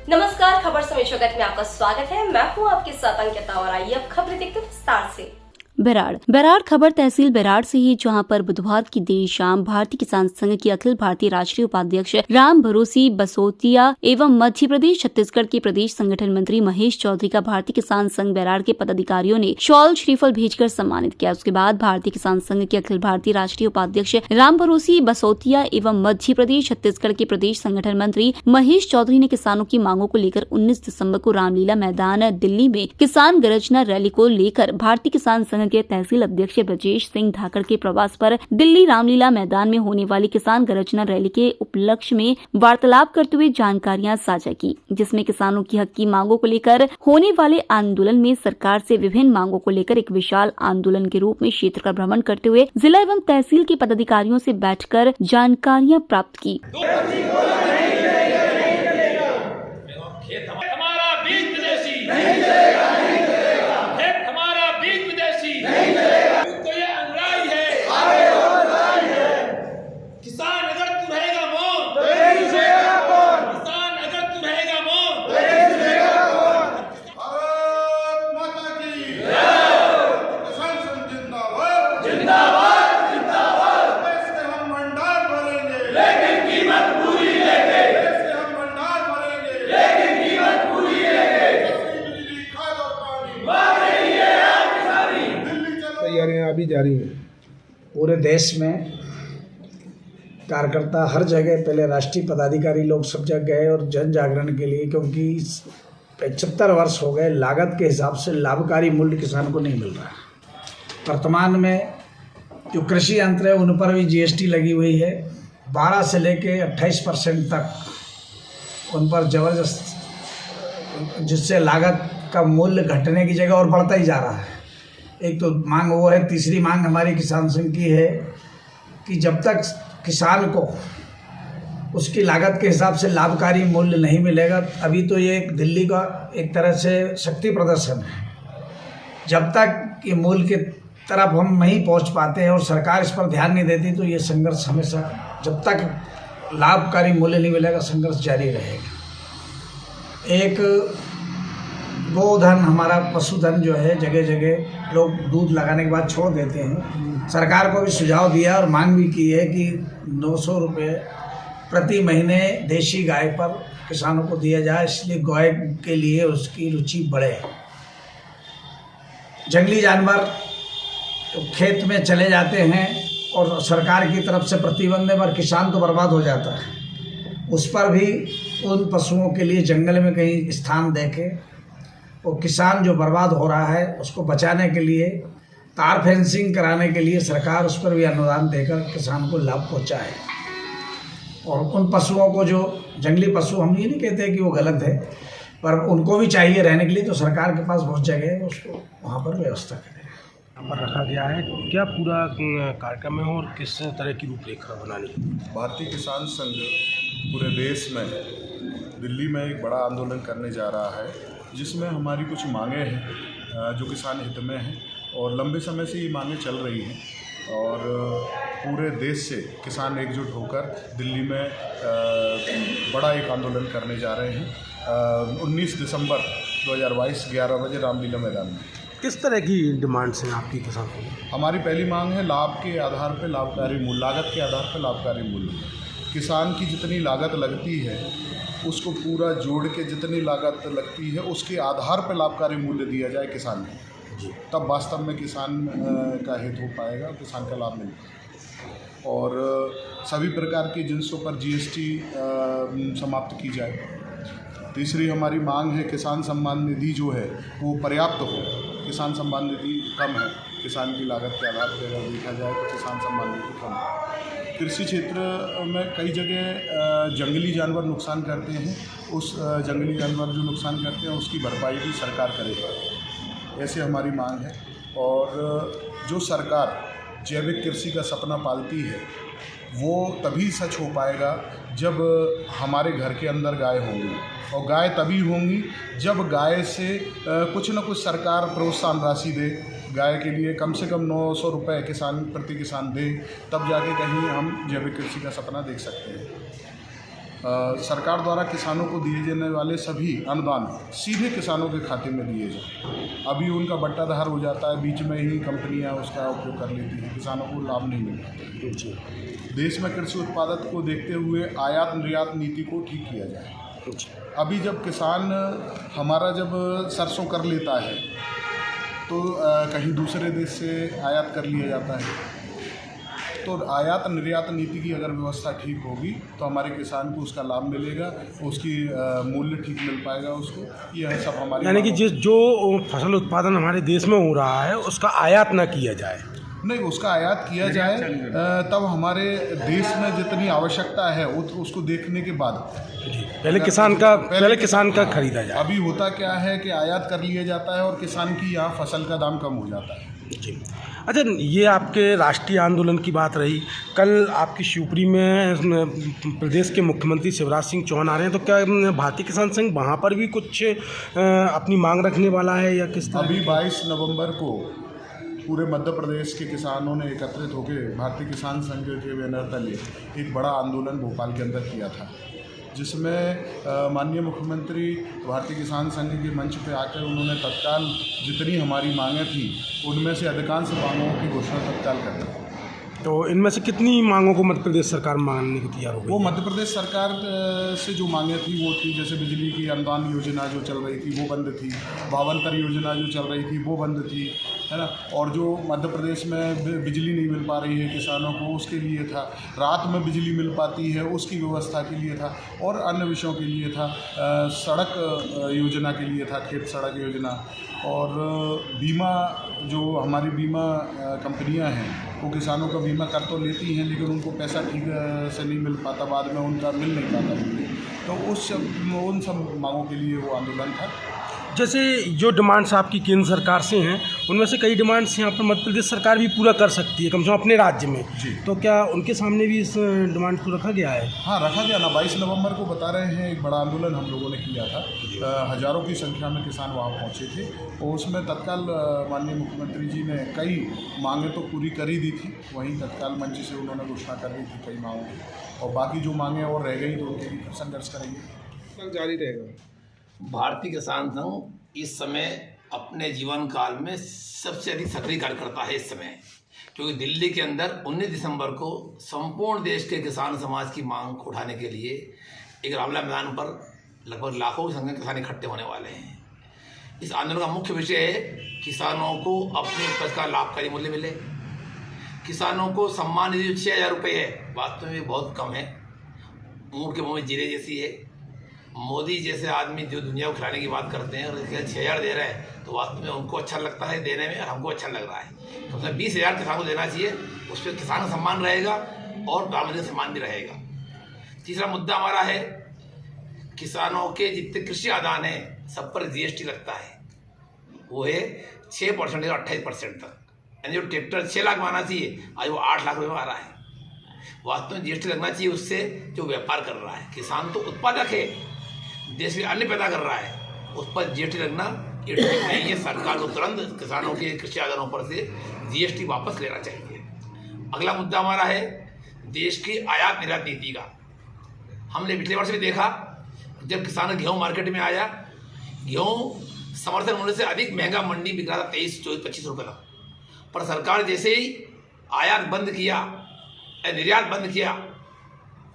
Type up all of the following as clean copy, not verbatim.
नमस्कार, खबर समय जगत में आपका स्वागत है। मैं हूं आपके साथ अंकिता और आइए अब खबरें देखते हैं विस्तार से। बेराड़ खबर तहसील बेराड़ से ही, जहां पर बुधवार की देर शाम भारतीय किसान संघ के अखिल भारतीय राष्ट्रीय उपाध्यक्ष राम भरोसी बसोतिया एवं मध्य प्रदेश छत्तीसगढ़ के प्रदेश संगठन मंत्री महेश चौधरी का भारतीय किसान संघ बेराड़ के पदाधिकारियों ने शॉल श्रीफल भेजकर सम्मानित किया। उसके बाद भारतीय किसान संघ के अखिल भारतीय राष्ट्रीय उपाध्यक्ष राम भरोसी बसोतिया एवं मध्य प्रदेश छत्तीसगढ़ के प्रदेश संगठन मंत्री महेश चौधरी ने किसानों की मांगों को लेकर 19 दिसंबर को रामलीला मैदान दिल्ली में किसान गर्जना रैली को लेकर भारतीय किसान संघ के तहसील अध्यक्ष ब्रजेश सिंह धाकड़ के प्रवास पर दिल्ली रामलीला मैदान में होने वाली किसान गर्जना रैली के उपलक्ष्य में वार्तालाप करते हुए जानकारियां साझा की, जिसमें किसानों की हक की मांगों को लेकर होने वाले आंदोलन में सरकार से विभिन्न मांगों को लेकर एक विशाल आंदोलन के रूप में क्षेत्र का भ्रमण करते हुए जिला एवं तहसील के पदाधिकारियों से बैठकर जानकारियां प्राप्त की। हमारा बीज विदेशी नहीं चलेगा, नहीं चलेगा। हमारा बीज विदेशी नहीं चलेगा। तो ये अन्याय है, आगे और लड़ाई है। किसान अगर तू रहेगा मौन तो नहीं सुनेगा कौन। किसान अगर तू रहेगा मौन तो नहीं सुनेगा कौन। भारत माता की जय। किसान संघ जिंदाबाद, जिंदाबाद जिंदाबाद। देश के हम भंडार भरेंगे, लेकिन कीमत पूरी लेके। देश के हम भंडार भरेंगे, लेकिन कीमत पूरी लेके। बिजली, खाद और पानी मांग रही है आज किसानी। दिल्ली चलो। तैयारियां अभी जारी हैं। पूरे देश में कार्यकर्ता हर जगह, पहले राष्ट्रीय पदाधिकारी लोग सब जगह गए और जन जागरण के लिए, क्योंकि 75 वर्ष हो गए लागत के हिसाब से लाभकारी मूल्य किसान को नहीं मिल रहा। वर्तमान में जो कृषि यंत्र है उन पर भी जीएसटी लगी हुई है। 12 से लेके 28% तक उन पर जबरदस्त, जिससे लागत का मूल्य घटने की जगह और बढ़ता ही जा रहा है। एक तो मांग वो है। तीसरी मांग हमारी किसान संघ की है कि जब तक किसान को उसकी लागत के हिसाब से लाभकारी मूल्य नहीं मिलेगा, अभी तो ये दिल्ली का एक तरह से शक्ति प्रदर्शन है, जब तक ये मूल्य की तरफ हम नहीं पहुंच पाते हैं और सरकार इस पर ध्यान नहीं देती, तो ये संघर्ष हमेशा, जब तक लाभकारी मूल्य नहीं मिलेगा, संघर्ष जारी रहेगा। एक गोधन, हमारा पशुधन जो है, जगह जगह लोग दूध लगाने के बाद छोड़ देते हैं। सरकार को भी सुझाव दिया और मांग भी की है कि 900 रुपये प्रति महीने देशी गाय पर किसानों को दिया जाए, इसलिए गाय के लिए उसकी रुचि बढ़े। जंगली जानवर खेत में चले जाते हैं और सरकार की तरफ से प्रतिबंध है, पर किसान तो बर्बाद हो जाता है। उस पर भी उन पशुओं के लिए जंगल में कहीं स्थान देके, और किसान जो बर्बाद हो रहा है उसको बचाने के लिए, तार फेंसिंग कराने के लिए सरकार उस पर भी अनुदान देकर किसान को लाभ पहुंचाए। और उन पशुओं को, जो जंगली पशु, हम ये नहीं कहते कि वो गलत है, पर उनको भी चाहिए रहने के लिए, तो सरकार के पास बहुत जगह है, उसको वहाँ पर व्यवस्था करें। यहाँ पर रखा गया है। क्या पूरा कार्यक्रम है और किस तरह की रूपरेखा बनानी है? भारतीय किसान संघ पूरे देश में दिल्ली में एक बड़ा आंदोलन करने जा रहा है, जिसमें हमारी कुछ मांगें हैं जो किसान हित में हैं, और लंबे समय से ये मांगें चल रही हैं, और पूरे देश से किसान एकजुट होकर दिल्ली में बड़ा एक आंदोलन करने जा रहे हैं 19 दिसंबर 2022 11 बजे रामलीला मैदान में। किस तरह की डिमांड्स हैं आपकी किसान को? हमारी पहली मांग है लाभ के आधार पर लाभकारी मूल्य, लागत के आधार पर लाभकारी मूल्य। किसान की जितनी लागत लगती है उसको पूरा जोड़ के जितनी लागत लगती है उसके आधार पर लाभकारी मूल्य दिया जाए किसान को, तब वास्तव में किसान का हित हो पाएगा, किसान का लाभ मिल पाएगा। और सभी प्रकार की जिनसों पर जीएसटी समाप्त की जाए। तीसरी हमारी मांग है किसान सम्मान निधि जो है वो पर्याप्त हो। किसान सम्मान निधि कम है, किसान की लागत के आधार पर अगर देखा जाए तो किसान सम्मान निधि कम है। कृषि क्षेत्र में कई जगह जंगली जानवर नुकसान करते हैं, उस जंगली जानवर जो नुकसान करते हैं उसकी भरपाई भी सरकार करेगा, ऐसे हमारी मांग है। और जो सरकार जैविक कृषि का सपना पालती है वो तभी सच हो पाएगा जब हमारे घर के अंदर गाय होंगी, और गाय तभी होंगी जब गाय से कुछ न कुछ सरकार प्रोत्साहन राशि दे, गाय के लिए कम से कम 900 रुपये प्रति किसान दे, तब जाके कहीं हम जैविक कृषि का सपना देख सकते हैं। सरकार द्वारा किसानों को दिए जाने वाले सभी अनुदान सीधे किसानों के खाते में दिए जाए। अभी उनका बट्टाधार हो जाता है, बीच में ही कंपनियां उसका उपयोग कर लेती हैं, किसानों को लाभ नहीं मिलता। देश में कृषि उत्पादक को देखते हुए आयात निर्यात नीति को ठीक किया जाए। अभी जब किसान हमारा जब सरसों कर लेता है तो कहीं दूसरे देश से आयात कर लिया जाता है। तो आयात निर्यात नीति की अगर व्यवस्था ठीक होगी तो हमारे किसान को उसका लाभ मिलेगा, उसकी मूल्य ठीक मिल पाएगा उसको। यह सब हमारी यानी कि जो फसल उत्पादन हमारे देश में हो रहा है उसका आयात ना किया जाए। नहीं, उसका आयात किया जाए तब हमारे देश में जितनी आवश्यकता है उसको देखने के बाद पहले किसान का खरीदा जाए। अभी होता क्या है कि आयात कर लिया जाता है और किसान की यहाँ फसल का दाम कम हो जाता है। जी, अच्छा, ये आपके राष्ट्रीय आंदोलन की बात रही। कल आपकी शिवपुरी में प्रदेश के मुख्यमंत्री शिवराज सिंह चौहान आ रहे हैं, तो क्या भारतीय किसान संघ वहाँ पर भी कुछ अपनी मांग रखने वाला है या किस तरह? अभी 22 नवंबर को पूरे मध्य प्रदेश के किसानों ने एकत्रित होकर भारतीय किसान संघ के बैनर तले एक बड़ा आंदोलन भोपाल के अंदर किया था, जिसमें माननीय मुख्यमंत्री भारतीय किसान संघ के मंच पे आकर उन्होंने तत्काल जितनी हमारी मांगें थी उनमें से अधिकांश मांगों की घोषणा तत्काल कर दी। तो इनमें से कितनी मांगों को मध्य प्रदेश सरकार मानने को तैयार हो गई? वो मध्य प्रदेश सरकार से जो मांगें थी वो थी, जैसे बिजली की अनुदान योजना जो चल रही थी वो बंद थी, 52 योजना जो चल रही थी वो बंद थी, है ना। और जो मध्य प्रदेश में बिजली नहीं मिल पा रही है किसानों को उसके लिए था, रात में बिजली मिल पाती है उसकी व्यवस्था के लिए था, और अन्य विषयों के लिए था, सड़क योजना के लिए था, खेत सड़क योजना। और बीमा, जो हमारी बीमा कंपनियां हैं वो किसानों का बीमा कर तो लेती हैं लेकिन उनको पैसा ठीक से नहीं मिल पाता, बाद में उनका मिल नहीं पाता। तो उन सब मांगों के लिए वो आंदोलन था। जैसे जो डिमांड्स आपकी केंद्र सरकार से हैं उनमें से कई डिमांड्स यहाँ पर मध्य प्रदेश सरकार भी पूरा कर सकती है, कम से कम अपने राज्य में जी। तो क्या उनके सामने भी इस डिमांड को रखा गया है? हाँ, रखा गया ना। 22 नवंबर को बता रहे हैं एक बड़ा आंदोलन हम लोगों ने किया था, हज़ारों की संख्या में किसान वहाँ पहुँचे थे और उसमें तत्काल माननीय मुख्यमंत्री जी ने कई मांगें तो पूरी कर ही दी थी, वहीं तत्काल मंच से उन्होंने घोषणा कर दी थी कई मांगों की, और बाकी जो मांगें और रह गई तो उनके लिए संघर्ष करेंगे, जारी रहेगा। भारतीय किसान संघ इस समय अपने जीवन काल में सबसे अधिक सक्रिय कार्यकर्ता है इस समय, क्योंकि दिल्ली के अंदर 19 दिसंबर को संपूर्ण देश के किसान समाज की मांग को उठाने के लिए एक रामलीला मैदान पर लगभग लाखों की संख्या में किसान इकट्ठे होने वाले हैं। इस आंदोलन का मुख्य विषय है किसानों को अपनी उपज का लाभकारी मूल्य मिले, किसानों को सम्मान निधि 6,000 रुपये है, वास्तव में बहुत कम है, ऊँट के मुँह में जीरे जैसी है। मोदी जैसे आदमी जो दुनिया को खिलाने की बात करते हैं और 6,000 दे रहे हैं तो वास्तव में उनको अच्छा लगता है देने में और हमको अच्छा लग रहा है। तो 20,000 किसान को देना चाहिए, उस पर किसान का सम्मान रहेगा और प्रधानमंत्री का सम्मान भी रहेगा। तीसरा मुद्दा हमारा है किसानों के जितने कृषि आदान हैं सब पर GST लगता है, वो है 6% या 28% तक, यानी जो ट्रैक्टर 6 लाख में आना चाहिए आज वो 8 लाख रुपये में आ रहा है। वास्तव में GST लगना चाहिए उससे जो व्यापार कर रहा है। किसान तो उत्पादक है, देश में अन्न पैदा कर रहा है, उस पर GST लगना ये ठीक नहीं है। सरकार को तुरंत किसानों के कृषि आदानों पर से GST वापस लेना चाहिए। अगला मुद्दा हमारा है देश की आयात निर्यात नीति का। हमने पिछले वर्ष भी देखा जब किसान गेहूँ मार्केट में आया, गेहूँ समर्थन मूल्य से अधिक महंगा मंडी बिक रहा था 23, 24, 25 रुपये तक, पर सरकार जैसे ही आयात बंद किया, निर्यात बंद किया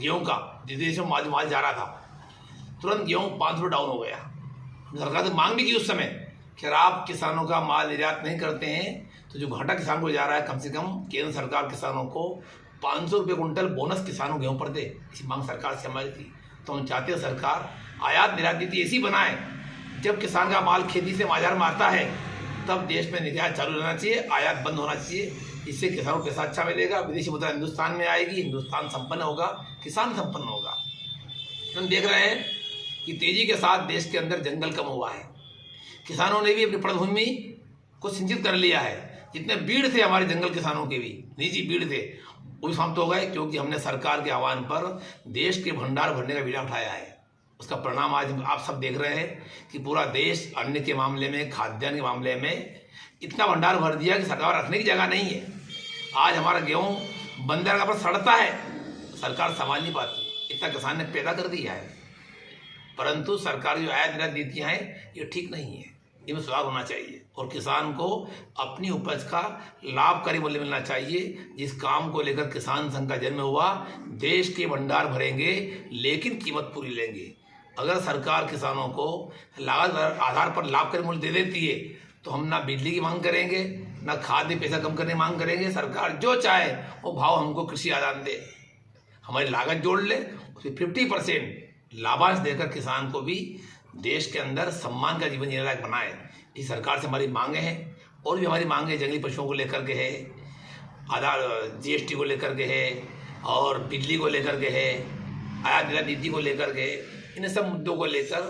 गेहूँ का, जिस देशों में माल जा रहा था, तुरंत गेहूँ 5 रुपये डाउन हो गया। सरकार से मांग भी की उस समय कि अगर आप किसानों का माल निर्यात नहीं करते हैं तो जो घाटा किसान को जा रहा है, कम से कम केंद्र सरकार किसानों को 500 रुपये कुंटल बोनस किसानों गेहूँ पर दे। इसी मांग सरकार से हमारी थी। तो हम चाहते हैं सरकार आयात निर्यात नीति ऐसी बनाए, जब किसान का माल खेती से बाजार में आता है तब देश में निर्यात चालू रहना चाहिए, आयात बंद होना चाहिए। इससे किसानों को पैसा अच्छा मिलेगा, विदेशी मुद्रा हिंदुस्तान में आएगी, हिंदुस्तान संपन्न होगा, किसान संपन्न होगा। हम देख रहे हैं कि तेजी के साथ देश के अंदर जंगल कम हुआ है, किसानों ने भी अपनी पृथ्वी को सिंचित कर लिया है। जितने बीड़ थे हमारे जंगल किसानों के भी निजी बीड़ थे वो भी समाप्त हो गए, क्योंकि हमने सरकार के आह्वान पर देश के भंडार भरने का बीड़ा उठाया है। उसका परिणाम आज आप सब देख रहे हैं कि पूरा देश अन्न के मामले में, खाद्यान्न के मामले में इतना भंडार भर दिया कि सरकार रखने की जगह नहीं है। आज हमारा गेहूँ बंदरगाह पर सड़ता है, सरकार संभाल नहीं पाती। इतना किसान ने पैदा कर दिया है, परंतु सरकार जो आयात निर्यात नीतियाँ हैं ये ठीक नहीं है, इनमें सुधार होना चाहिए और किसान को अपनी उपज का लाभकारी मूल्य मिलना चाहिए। जिस काम को लेकर किसान संघ का जन्म हुआ, देश के भंडार भरेंगे लेकिन कीमत पूरी लेंगे। अगर सरकार किसानों को लागत आधार पर लाभकारी मूल्य दे देती है तो हम ना बिजली की मांग करेंगे, ना खाद में पैसा कम करने की मांग करेंगे। सरकार जो चाहे वो भाव हमको कृषि आदान दे, हमारी लागत जोड़ ले, उसमें 50% लाभांश देकर किसान को भी देश के अंदर सम्मान का जीवन जीने लायक बनाए। इस सरकार से हमारी मांगे हैं और भी हमारी मांगे जंगली पशुओं को लेकर के है, आधार GST को लेकर के है और बिजली को लेकर के है, आयात निर्यात नीति को लेकर के, इन सब मुद्दों को लेकर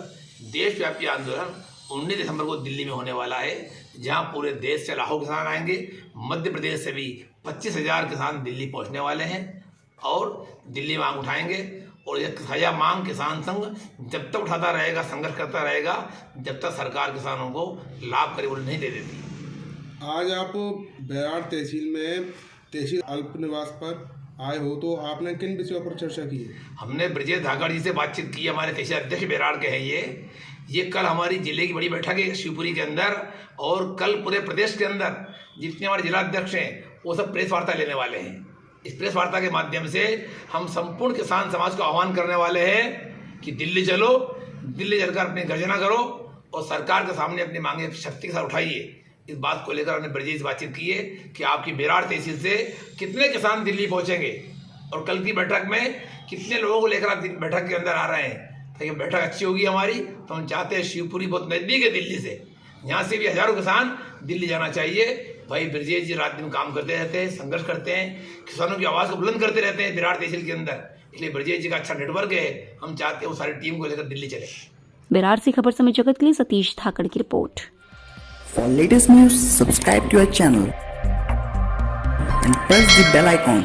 देशव्यापी आंदोलन 19 दिसंबर को दिल्ली में होने वाला है, जहां पूरे देश से लाखों किसान आएंगे। मध्य प्रदेश से भी 25,000 किसान दिल्ली पहुंचने वाले हैं और दिल्ली मांग उठाएंगे। और यह मांग किसान संघ जब तक उठाता रहेगा, संघर्ष करता रहेगा, जब तक सरकार किसानों को लाभकारी मूल्य नहीं दे देती। आज आप बैराड़ तहसील में तहसील अल्प निवास पर आए हो, तो आपने किन विषयों पर चर्चा की है? हमने ब्रजेश धाकड़ जी से बातचीत की, हमारे तहसील अध्यक्ष बैराड़ के हैं ये कल हमारी जिले की बड़ी बैठक है शिवपुरी के अंदर, और कल पूरे प्रदेश के अंदर जितने हमारे जिलाध्यक्ष हैं वो सब प्रेस वार्ता लेने वाले हैं। इस प्रेस वार्ता के माध्यम से हम संपूर्ण किसान समाज को आह्वान करने वाले हैं कि दिल्ली चलो, दिल्ली चलकर अपनी गर्जना करो और सरकार के सामने अपनी मांगे शक्ति के साथ उठाइए। इस बात को लेकर हमने ब्रजेश से बातचीत की है कि आपकी बैराड़ तहसील से कितने किसान दिल्ली पहुंचेंगे और कल की बैठक में कितने लोगों को लेकर आप बैठक के अंदर आ रहे हैं, ताकि बैठक अच्छी होगी हमारी। तो हम चाहते हैं, शिवपुरी बहुत नज़दीक है दिल्ली से, यहाँ से भी हजारों किसान दिल्ली जाना चाहिए। भाई ब्रजेश जी रात दिन काम करते रहते हैं, संघर्ष करते हैं, किसानों की आवाज़ को बुलंद करते रहते हैं बैराड़ तहसील के अंदर, इसलिए ब्रजेश जी का अच्छा नेटवर्क है। हम चाहते हैं वो सारी टीम को लेकर दिल्ली चले। बैराड़ से खबर समय जगत के लिए सतीश धाकड़ की report. For latest news, subscribe to our channel and press the bell icon.